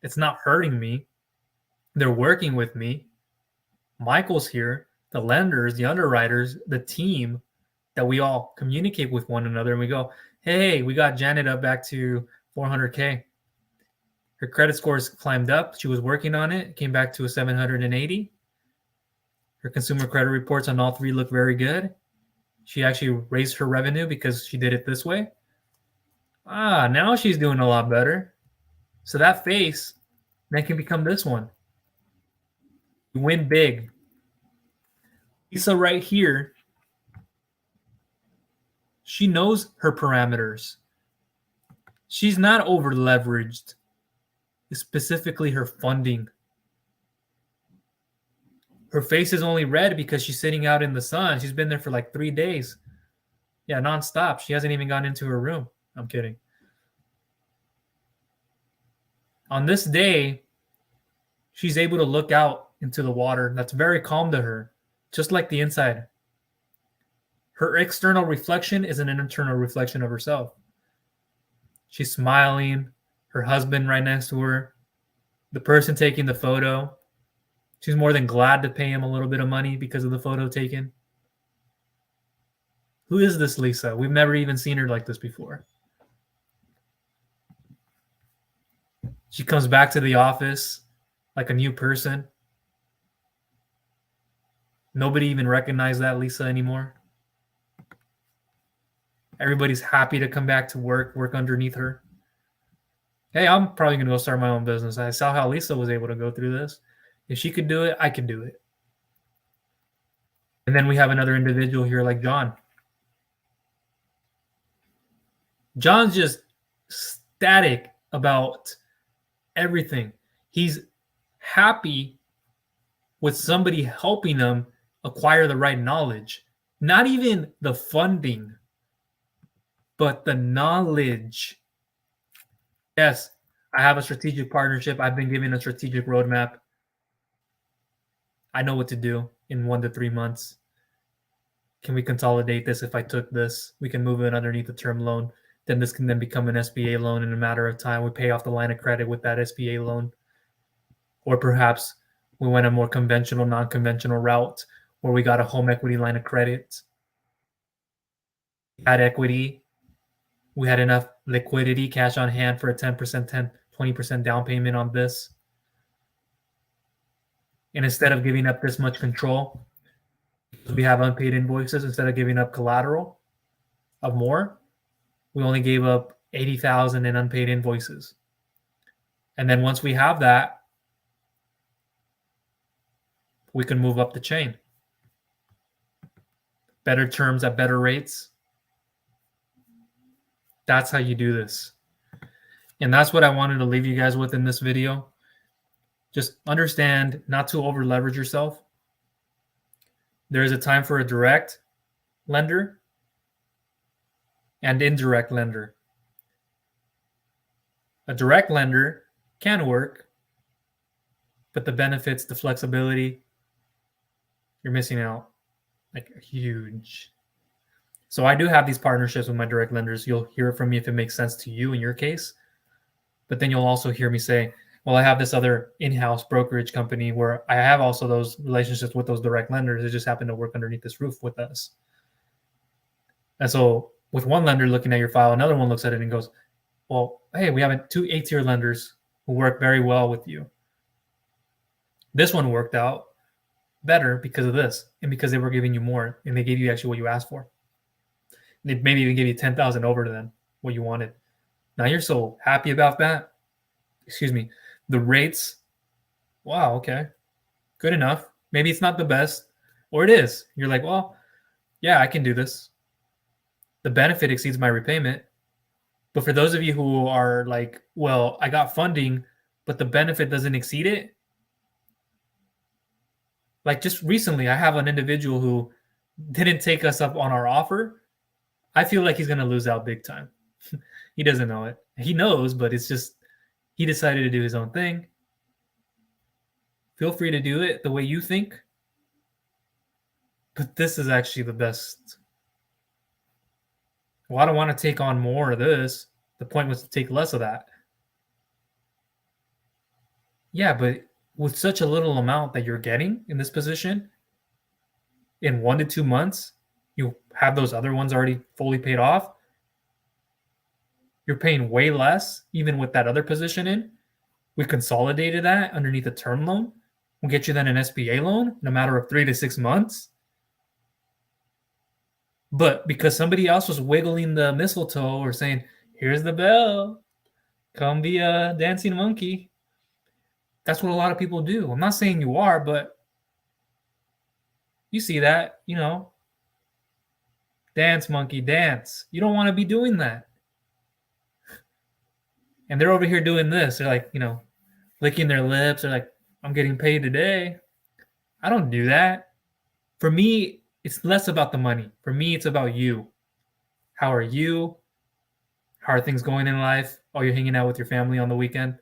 It's not hurting me. They're working with me. Michael's here, the lenders, the underwriters, the team, that we all communicate with one another, and we go, hey, we got Janet up back to 400K. Her credit scores climbed up. She was working on it. It came back to a 780. Her consumer credit reports on all three look very good. She actually raised her revenue because she did it this way. Now she's doing a lot better. So that face then can become this one. You win big. Lisa right here, she knows her parameters. She's not over leveraged, specifically her funding. Her face is only red because she's sitting out in the sun. She's been there for like 3 days. Yeah, nonstop. She hasn't even gone into her room. I'm kidding. On this day, she's able to look out into the water. That's very calm to her, just like the inside. Her external reflection is an internal reflection of herself. She's smiling. Her husband right next to her. The person taking the photo. She's more than glad to pay him a little bit of money because of the photo taken. Who is this Lisa? We've never even seen her like this before. She comes back to the office like a new person. Nobody even recognized that Lisa anymore. Everybody's happy to come back to work underneath her. Hey, I'm probably going to go start my own business. I saw how Lisa was able to go through this. If she could do it, I can do it. And then we have another individual here like John. John's just ecstatic about everything. He's happy with somebody helping him acquire the right knowledge. Not even the funding, but the knowledge. Yes, I have a strategic partnership. I've been given a strategic roadmap. I know what to do in 1 to 3 months. Can we consolidate this? If I took this, we can move it underneath the term loan. Then this can then become an SBA loan in a matter of time. We pay off the line of credit with that SBA loan. Or perhaps we went a more conventional, non-conventional route where we got a home equity line of credit, had equity, we had enough liquidity, cash on hand for a 10%, 20% down payment on this. And instead of giving up this much control, we have unpaid invoices. Instead of giving up collateral of more, we only gave up 80,000 in unpaid invoices. And then once we have that, we can move up the chain. Better terms at better rates. That's how you do this. And that's what I wanted to leave you guys with in this video. Just understand not to over leverage yourself. There is a time for a direct lender and indirect lender. A direct lender can work, but the benefits, the flexibility, you're missing out like huge. So I do have these partnerships with my direct lenders. You'll hear from me if it makes sense to you in your case. But then you'll also hear me say, well, I have this other in-house brokerage company where I have also those relationships with those direct lenders. They just happen to work underneath this roof with us. And so with one lender looking at your file, another one looks at it and goes, well, hey, we have two A-tier lenders who work very well with you. This one worked out better because of this and because they were giving you more and they gave you actually what you asked for. They maybe even give you 10,000 over to them, what you wanted. Now you're so happy about that. Excuse me. The rates, wow, okay, good enough. Maybe it's not the best, or it is. You're like, well, yeah, I can do this. The benefit exceeds my repayment. But for those of you who are like, well, I got funding, but the benefit doesn't exceed it. Like just recently, I have an individual who didn't take us up on our offer. I feel like he's going to lose out big time. He doesn't know it. He knows, but it's just, he decided to do his own thing. Feel free to do it the way you think. But this is actually the best. Well, I don't want to take on more of this. The point was to take less of that. Yeah, but with such a little amount that you're getting in this position, in 1 to 2 months, you have those other ones already fully paid off. You're paying way less, even with that other position in. We consolidated that underneath a term loan. We'll get you then an SBA loan in a matter of 3 to 6 months. But because somebody else was wiggling the mistletoe or saying, here's the bell, come be a dancing monkey. That's what a lot of people do. I'm not saying you are, but you see that, dance monkey, dance. You don't want to be doing that. And they're over here doing this. They're like, licking their lips. They're like, I'm getting paid today. I don't do that. For me, it's less about the money. For me, it's about you. How are you? How are things going in life? Oh, you're hanging out with your family on the weekend?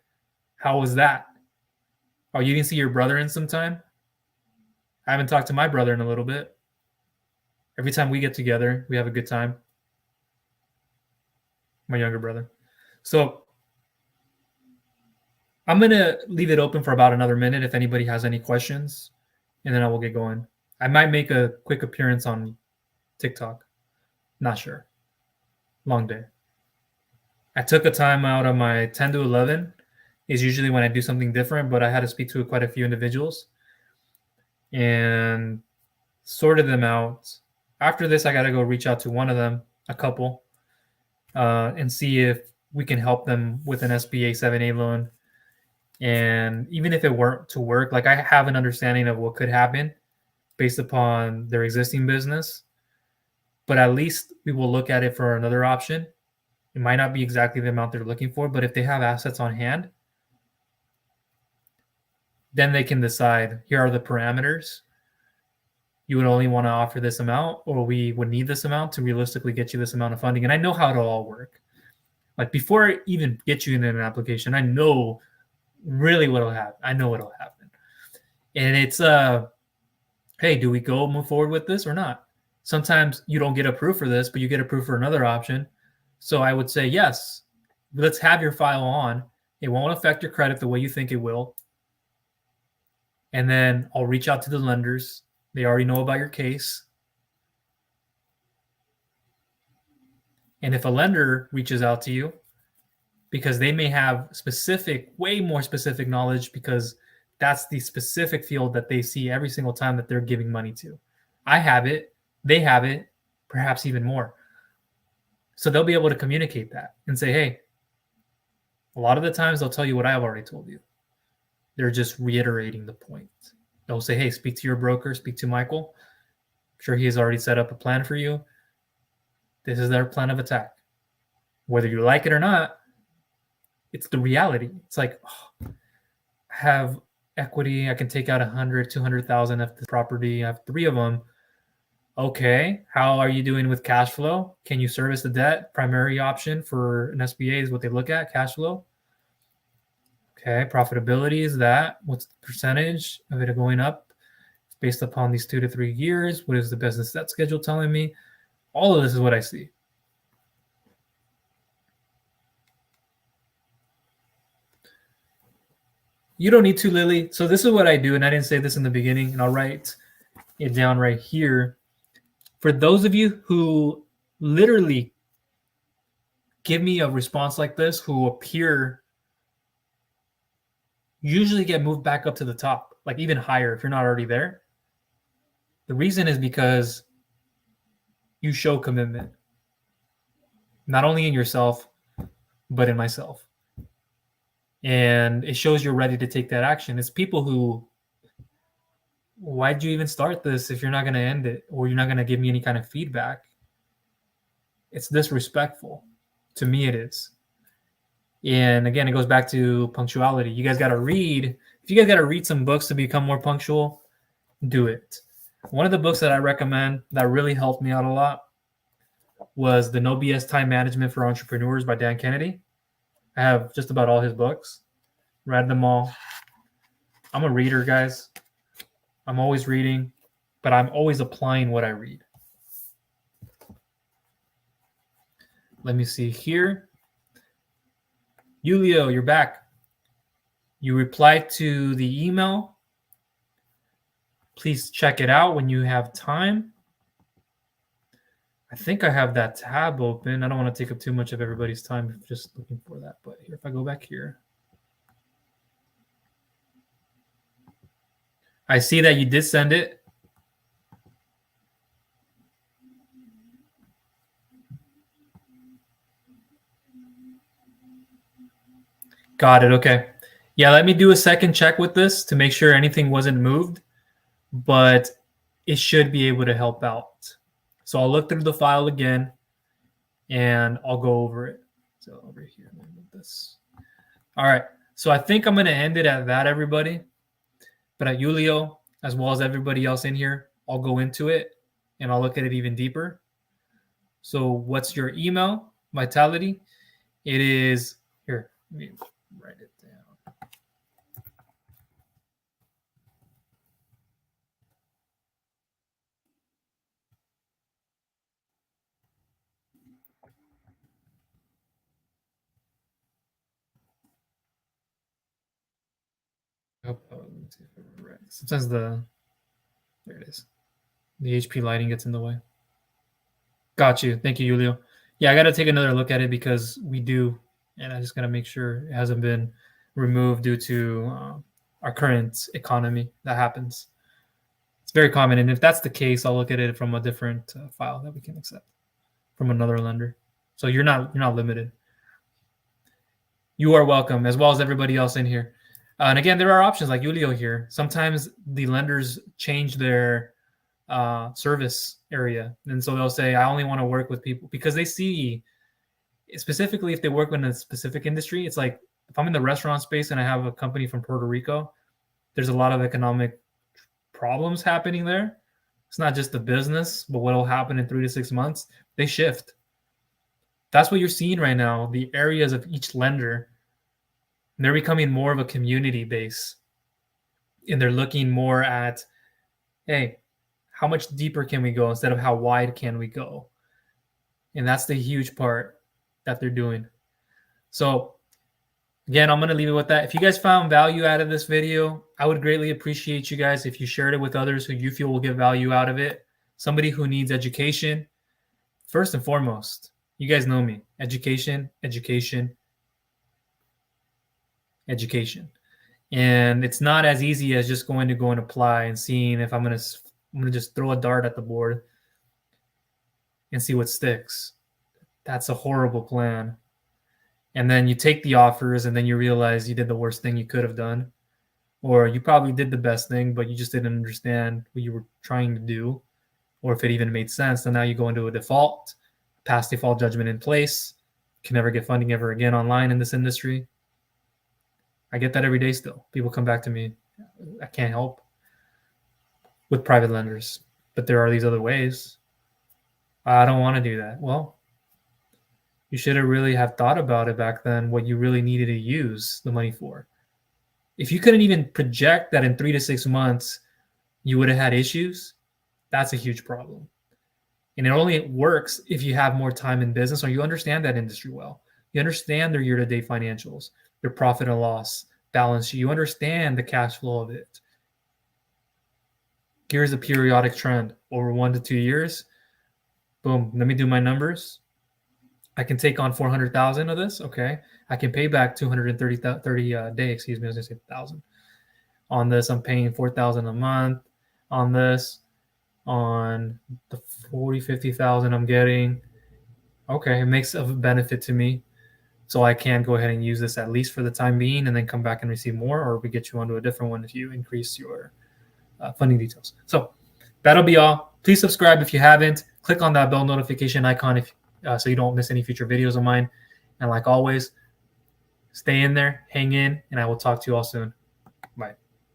How was that? Oh, you didn't see your brother in some time? I haven't talked to my brother in a little bit. Every time we get together, we have a good time. My younger brother. So I'm going to leave it open for about another minute if anybody has any questions, and then I will get going. I might make a quick appearance on TikTok. Not sure. Long day. I took a time out of my 10 to 11 is usually when I do something different, but I had to speak to quite a few individuals and sorted them out. After this, I got to go reach out to one of them, a couple, and see if we can help them with an SBA 7A loan. And even if it weren't to work, like I have an understanding of what could happen based upon their existing business, but at least we will look at it for another option. It might not be exactly the amount they're looking for, but if they have assets on hand, then they can decide, here are the parameters. You would only want to offer this amount, or we would need this amount to realistically get you this amount of funding. And I know how it'll all work. Like before I even get you in an application, I know really what'll happen. I know what'll happen. And it's, hey, do we move forward with this or not? Sometimes you don't get approved for this, but you get approved for another option. So I would say, yes, let's have your file on. It won't affect your credit the way you think it will. And then I'll reach out to the lenders. They already know about your case. And if a lender reaches out to you, because they may have specific, way more specific knowledge, because that's the specific field that they see every single time that they're giving money to. I have it, they have it, perhaps even more. So they'll be able to communicate that and say, hey, a lot of the times they'll tell you what I've already told you. They're just reiterating the point. They'll say, hey, speak to your broker, speak to Michael. I'm sure he has already set up a plan for you. This is their plan of attack. Whether you like it or not, it's the reality. It's like, oh, I have equity. I can take out 100, 200,000 of the property. I have 3 of them. Okay. How are you doing with cash flow? Can you service the debt? Primary option for an SBA is what they look at, cash flow. Okay. Profitability is that. What's the percentage of it going up? It's based upon these 2 to 3 years. What is the business debt schedule telling me? All of this is what I see. You don't need to, Lily. So this is what I do, and I didn't say this in the beginning, and I'll write it down right here. For those of you who literally give me a response like this, who appear, usually get moved back up to the top, like even higher if you're not already there. The reason is because you show commitment, not only in yourself, but in myself. And it shows you're ready to take that action. It's people who, why'd you even start this if you're not going to end it, or you're not going to give me any kind of feedback? It's disrespectful. To me, it is. And again, it goes back to punctuality. You guys got to read. If you guys got to read some books to become more punctual, do it. One of the books that I recommend that really helped me out a lot was The No BS Time Management for Entrepreneurs by Dan Kennedy. I have just about all his books. Read them all. I'm a reader, guys. I'm always reading, but I'm always applying what I read. Let me see here. Julio, you're back. You replied to the email. Please check it out when you have time. I think I have that tab open. I don't want to take up too much of everybody's time just looking for that. But here, if I go back here, I see that you did send it. Got it. Okay. Yeah, let me do a second check with this to make sure anything wasn't moved, but it should be able to help out. So I'll look through the file again and I'll go over it. So over here, let me move this. All right. So I think I'm going to end it at that, everybody. But at Julio, as well as everybody else in here, I'll go into it and I'll look at it even deeper. So what's your email, Vitality? It is, here, let me write it down. Sometimes there it is. The HP lighting gets in the way. Got you. Thank you, Julio. Yeah, I got to take another look at it because we do, and I just got to make sure it hasn't been removed due to our current economy. That happens. It's very common, and if that's the case, I'll look at it from a different file that we can accept from another lender. So you're not limited. You are welcome, as well as everybody else in here. And again, there are options like Julio here. Sometimes the lenders change their service area, and so they'll say, I only want to work with people, because they see, specifically if they work in a specific industry, it's like if I'm in the restaurant space and I have a company from Puerto Rico, there's a lot of economic problems happening there. It's not just the business, but what will happen in 3 to 6 months, they shift. That's what you're seeing right now. The areas of each lender, they're becoming more of a community base, and they're looking more at, hey, how much deeper can we go instead of how wide can we go? And that's the huge part that they're doing. So Again, I'm going to leave it with that. If you guys found value out of this video, I would greatly appreciate you guys if you shared it with others who you feel will get value out of it. Somebody who needs education. First and foremost, you guys know me. Education, education, education. And it's not as easy as just going to go and apply and seeing if I'm going to just throw a dart at the board and see what sticks. That's a horrible plan. And then you take the offers and then you realize you did the worst thing you could have done. Or you probably did the best thing, but you just didn't understand what you were trying to do, or if it even made sense. And now you go into a default, past default judgment in place, can never get funding ever again online in this industry. I get that every day still. People come back to me. I can't help with private lenders, but there are these other ways. I don't want to do that. Well, you should have really have thought about it back then, what you really needed to use the money for. If you couldn't even project that in 3 to 6 months you would have had issues, that's a huge problem. And it only works if you have more time in business or you understand that industry well. You understand their year-to-date financials, their profit and loss, balance sheet. You understand the cash flow of it. Here's a periodic trend over 1 to 2 years. Boom, let me do my numbers. I can take on 400,000 of this. Okay. I can pay back 230 day, excuse me, I was gonna say 1,000. On this, I'm paying 4,000 a month. On this, on the 40, 50,000 I'm getting. Okay, it makes a benefit to me. So I can go ahead and use this at least for the time being and then come back and receive more, or we get you onto a different one if you increase your funding details. So that'll be all. Please subscribe if you haven't. Click on that bell notification icon if so you don't miss any future videos of mine. And like always, stay in there, hang in, and I will talk to you all soon.